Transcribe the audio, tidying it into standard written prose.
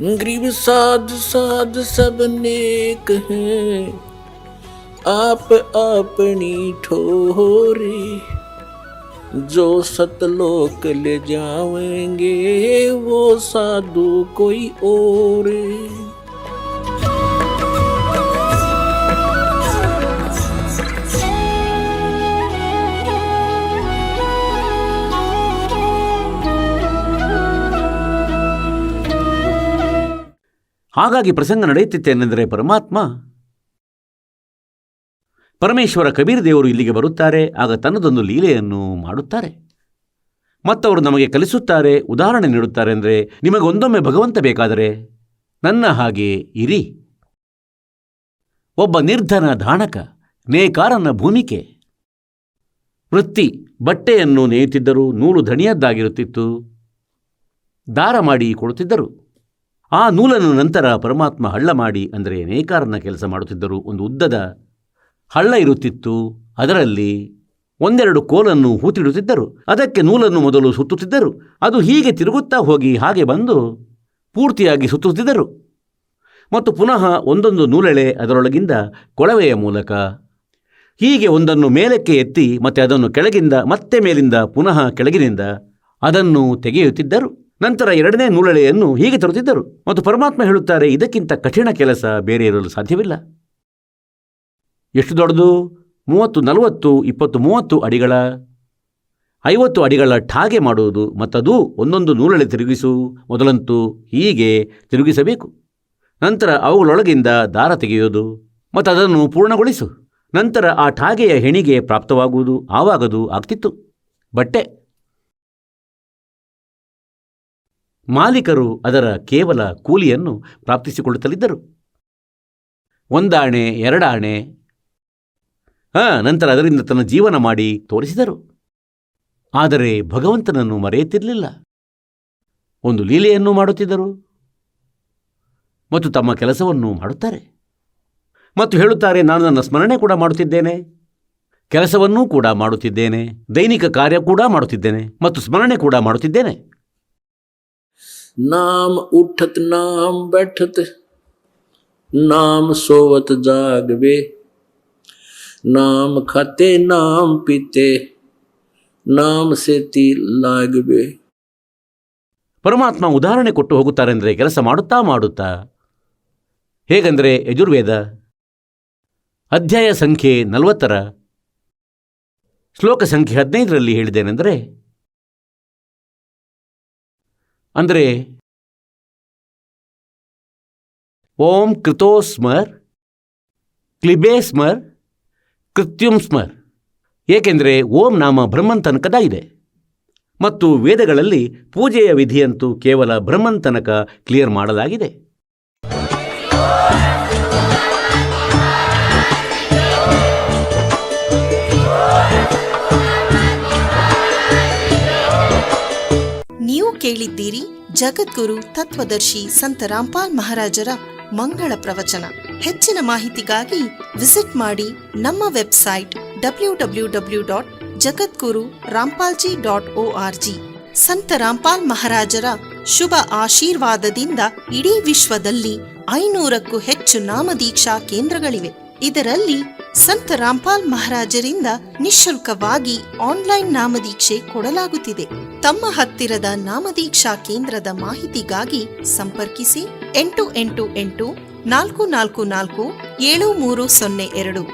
गरीब साध साध सब नेक हैं, आप अपनी ठोरी, जो सतलोक ले जावेंगे वो साधु कोई और। ಹಾಗಾಗಿ ಪ್ರಸಂಗ ನಡೆಯುತ್ತಿತ್ತೇನೆಂದರೆ ಪರಮೇಶ್ವರ ಕಬೀರ್ ದೇವರು ಇಲ್ಲಿಗೆ ಬರುತ್ತಾರೆ. ಆಗ ತನ್ನದೊಂದು ಲೀಲೆಯನ್ನು ಮಾಡುತ್ತಾರೆ. ಮತ್ತವರು ನಮಗೆ ಕಲಿಸುತ್ತಾರೆ, ಉದಾಹರಣೆ ನೀಡುತ್ತಾರೆ. ಅಂದರೆ ನಿಮಗೊಂದೊಮ್ಮೆ ಭಗವಂತ ಬೇಕಾದರೆ ನನ್ನ ಹಾಗೆ ಇರಿ. ಒಬ್ಬ ನಿರ್ಧನ ಧಾಣಕ, ನೇಕಾರನ ಭೂಮಿಕೆ. ವೃತ್ತಿ ಬಟ್ಟೆಯನ್ನು ನೇಯುತ್ತಿದ್ದರು. ನೂಲು ದಣಿಯದ್ದಾಗಿರುತ್ತಿತ್ತು. ದಾರ ಮಾಡಿ ಕೊಡುತ್ತಿದ್ದರು. ಆ ನೂಲನ್ನು ನಂತರ ಪರಮಾತ್ಮ ಹಳ್ಳ ಮಾಡಿ, ಅಂದರೆ ನೇಕಾರನ ಕೆಲಸ ಮಾಡುತ್ತಿದ್ದರು. ಒಂದು ಉದ್ದದ ಹಳ್ಳ ಇರುತ್ತಿತ್ತು. ಅದರಲ್ಲಿ ಒಂದೆರಡು ಕೋಲನ್ನು ಹೂತಿಡುತ್ತಿದ್ದರು. ಅದಕ್ಕೆ ನೂಲನ್ನು ಮೊದಲು ಸುತ್ತುತ್ತಿದ್ದರು. ಅದು ಹೀಗೆ ತಿರುಗುತ್ತಾ ಹೋಗಿ ಹಾಗೆ ಬಂದು ಪೂರ್ತಿಯಾಗಿ ಸುತ್ತುತ್ತಿದ್ದರು. ಮತ್ತು ಪುನಃ ಒಂದೊಂದು ನೂಲೆಳೆ ಅದರೊಳಗಿಂದ ಕೊಳವೆಯ ಮೂಲಕ ಹೀಗೆ ಒಂದನ್ನು ಮೇಲಕ್ಕೆ ಎತ್ತಿ ಮತ್ತೆ ಅದನ್ನು ಕೆಳಗಿಂದ ಮತ್ತೆ ಮೇಲಿಂದ ಪುನಃ ಕೆಳಗಿನಿಂದ ಅದನ್ನು ತೆಗೆಯುತ್ತಿದ್ದರು. ನಂತರ ಎರಡನೇ ನೂಲೆಳೆಯನ್ನು ಹೀಗೆ ತರುತ್ತಿದ್ದರು. ಮತ್ತು ಪರಮಾತ್ಮ ಹೇಳುತ್ತಾರೆ, ಇದಕ್ಕಿಂತ ಕಠಿಣ ಕೆಲಸ ಬೇರೆ ಇರಲು ಸಾಧ್ಯವಿಲ್ಲ. ಎಷ್ಟು ದೊಡ್ಡದು? 30, 40, 20, 30 ಅಡಿಗಳ 50 ಅಡಿಗಳ ಠಾಗೆ ಮಾಡುವುದು. ಮತ್ತದು ಒಂದೊಂದು ನೂಲೆಳೆ ತಿರುಗಿಸು. ಮೊದಲಂತೂ ಹೀಗೆ ತಿರುಗಿಸಬೇಕು. ನಂತರ ಅವುಗಳೊಳಗಿಂದ ದಾರ ತೆಗೆಯೋದು ಮತ್ತು ಅದನ್ನು ಪೂರ್ಣಗೊಳಿಸು. ನಂತರ ಆ ಠಾಗೆಯ ಹೆಣಿಗೆ ಪ್ರಾಪ್ತವಾಗುವುದು. ಆವಾಗದು ಆಗ್ತಿತ್ತು ಬಟ್ಟೆ. ಮಾಲೀಕರು ಅದರ ಕೇವಲ ಕೂಲಿಯನ್ನು ಪ್ರಾಪ್ತಿಸಿಕೊಳ್ಳುತ್ತಲಿದ್ದರು. 1 ಆಣೆ 2 ಆಣೆ. ನಂತರ ಅದರಿಂದ ತನ್ನ ಜೀವನ ಮಾಡಿ ತೋರಿಸಿದರು. ಆದರೆ ಭಗವಂತನನ್ನು ಮರೆಯುತ್ತಿರಲಿಲ್ಲ. ಒಂದು ಲೀಲೆಯನ್ನು ಮಾಡುತ್ತಿದ್ದರು ಮತ್ತು ತಮ್ಮ ಕೆಲಸವನ್ನು ಮಾಡುತ್ತಾರೆ ಮತ್ತು ಹೇಳುತ್ತಾರೆ, ನಾನು ನನ್ನ ಸ್ಮರಣೆ ಕೂಡ ಮಾಡುತ್ತಿದ್ದೇನೆ, ಕೆಲಸವನ್ನೂ ಕೂಡ ಮಾಡುತ್ತಿದ್ದೇನೆ, ದೈನಿಕ ಕಾರ್ಯ ಕೂಡ ಮಾಡುತ್ತಿದ್ದೇನೆ ಮತ್ತು ಸ್ಮರಣೆ ಕೂಡ ಮಾಡುತ್ತಿದ್ದೇನೆ. नाम उठत नाम बैठत, नाम सोवत जागवे, नाम खाते नाम पीते, नाम सेती लागवे. ಪರಮಾತ್ಮ ಉದಾಹರಣೆ ಕೊಟ್ಟು ಹೋಗುತ್ತಾರೆ. ಅಂದರೆ ಕೆಲಸ ಮಾಡುತ್ತಾ ಹೇಗೆಂದರೆ ಯಜುರ್ವೇದ ಅಧ್ಯಾಯ ಸಂಖ್ಯೆ 40 ಶ್ಲೋಕ ಸಂಖ್ಯೆ 15ರಲ್ಲಿ ಹೇಳಿದ್ದೇನೆಂದರೆ, ಅಂದರೆ ಓಂ ಕೃತೋ ಸ್ಮರ್, ಕ್ಲಿಬೇ ಸ್ಮರ್, ಕೃತ್ಯುಂ ಸ್ಮರ್. ಏಕೆಂದರೆ ಓಂ ನಾಮ ಬ್ರಹ್ಮನ್ ತನಕದ ಇದೆ ಮತ್ತು ವೇದಗಳಲ್ಲಿ ಪೂಜೆಯ ವಿಧಿಯಂತೂ ಕೇವಲ ಬ್ರಹ್ಮನ್ ತನಕ ಕ್ಲಿಯರ್ ಮಾಡಲಾಗಿದೆ. ನೀವು ಕೇಳಿದ್ದೀರಿ ಜಗದ್ಗುರು ತತ್ವದರ್ಶಿ ಸಂತ ರಾಮ್ಪಾಲ್ ಮಹಾರಾಜರ ಮಂಗಳ ಪ್ರವಚನ. ಹೆಚ್ಚಿನ ಮಾಹಿತಿಗಾಗಿ ವಿಸಿಟ್ ಮಾಡಿ ನಮ್ಮ ವೆಬ್ಸೈಟ್ www.jagadguru-rampalji.org. ಸಂತ ರಾಮ್ಪಾಲ್ ಮಹಾರಾಜರ ಶುಭ ಆಶೀರ್ವಾದದಿಂದ ಇಡೀ ವಿಶ್ವದಲ್ಲಿ 500ಕ್ಕೂ ಹೆಚ್ಚು ನಾಮದೀಕ್ಷಾ ಕೇಂದ್ರಗಳಿವೆ. ಇದರಲ್ಲಿ ಸಂತ ರಾಮ್ಪಾಲ್ ಮಹಾರಾಜರಿಂದ ನಿಶುಲ್ಕವಾಗಿ ಆನ್ಲೈನ್ ನಾಮದೀಕ್ಷೆ ಕೊಡಲಾಗುತ್ತಿದೆ. ತಮ್ಮ ಹತ್ತಿರದ ನಾಮದೀಕ್ಷಾ ಕೇಂದ್ರದ ಮಾಹಿತಿಗಾಗಿ ಸಂಪರ್ಕಿಸಿ 888 444 7302.